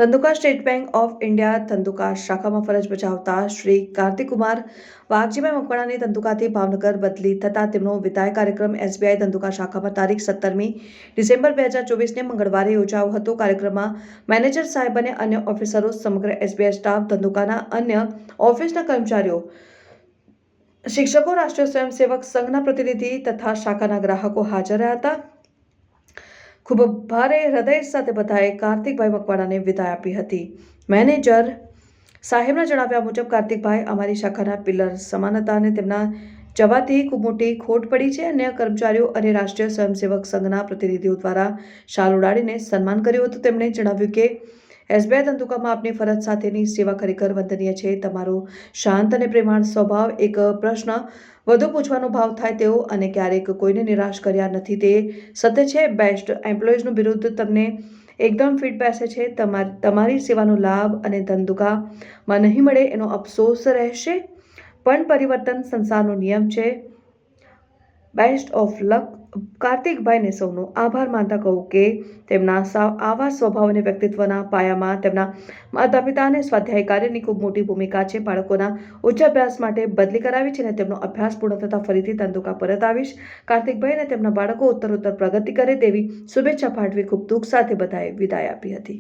Dhandhuka state bank of India Dhandhuka શાખામાં ફરજ બજાવતા શ્રી કાર્તિકકુમાર વાઘજીભાઈ મકવાણાની ધંધુકાથી ભાવનગર બદલી થતાં તેમનો વિદાય કાર્યક્રમ એસબીઆઈ ધંધુકા શાખામાં તારીખ 17મી ડિસેમ્બર 2024ને મંગળવારે યોજાયો હતો। કાર્યક્રમમાં મેનેજર સાહેબ અને અન્ય ઓફિસરો, સમગ્ર એસબીઆઈ સ્ટાફ, ધંધુકાના અન્ય ઓફિસના કર્મચારીઓ, શિક્ષકો, રાષ્ટ્રીય સ્વયંસેવક સંઘના પ્રતિનિધિ તથા શાખાના ગ્રાહકો હાજર રહ્યા હતા। ખૂબ ભારે હૃદય સાથે બધાએ કાર્તિકભાઈ મકવાણાને વિદાય આપી હતી। મેનેજર સાહેબના જણાવ્યા મુજબ કાર્તિકભાઈ અમારી શાખાના પિલર સમાન હતા અને તેમના જવાથી ખૂબ મોટી ખોટ પડી છે। અન્ય કર્મચારીઓ અને રાષ્ટ્રીય સ્વયંસેવક સંઘના પ્રતિનિધિઓ દ્વારા શાલ ઉડાડીને સન્માન કર્યું હતું। તેમણે જણાવ્યું કે એસબીઆઈ ધંધુકામાં આપની ફરજ સાથેની સેવા ખરેખર વંદનીય છે। તમારો શાંત અને પ્રેમાળ સ્વભાવ, એક પ્રશ્ન વધુ પૂછવાનો ભાવ થાય તેવો અને ક્યારેક કોઈને નિરાશ કર્યા નથી તે સત્ય છે। બેસ્ટ એમ્પ્લોઈઝનું બિરુદ તમને એકદમ ફિટ બેસે છે। તમારી સેવાનો લાભ અને ધંધુકામાં નહીં મળે એનો અફસોસ રહેશે, પણ પરિવર્તન સંસારનો નિયમ છે। Best of luck. કાર્તિકભાઈને સૌનો આભાર માનતા કહું કે તેમના આવા સ્વભાવ અને વ્યક્તિત્વના પાયામાં તેમના માતા પિતા અને સ્વાધ્યાય કાર્યની ખૂબ મોટી ભૂમિકા છે। બાળકોના ઉચ્ચ અભ્યાસ માટે બદલી કરાવી છે અને તેમનો અભ્યાસ પૂર્ણ થતાં ફરીથી ધંધુકા પરત આવીશ। કાર્તિકભાઈ અને તેમના બાળકો ઉત્તરોત્તર પ્રગતિ કરે તેવી શુભેચ્છા પાઠવી ખૂબ દુઃખ સાથે બધાએ વિદાય આપી હતી।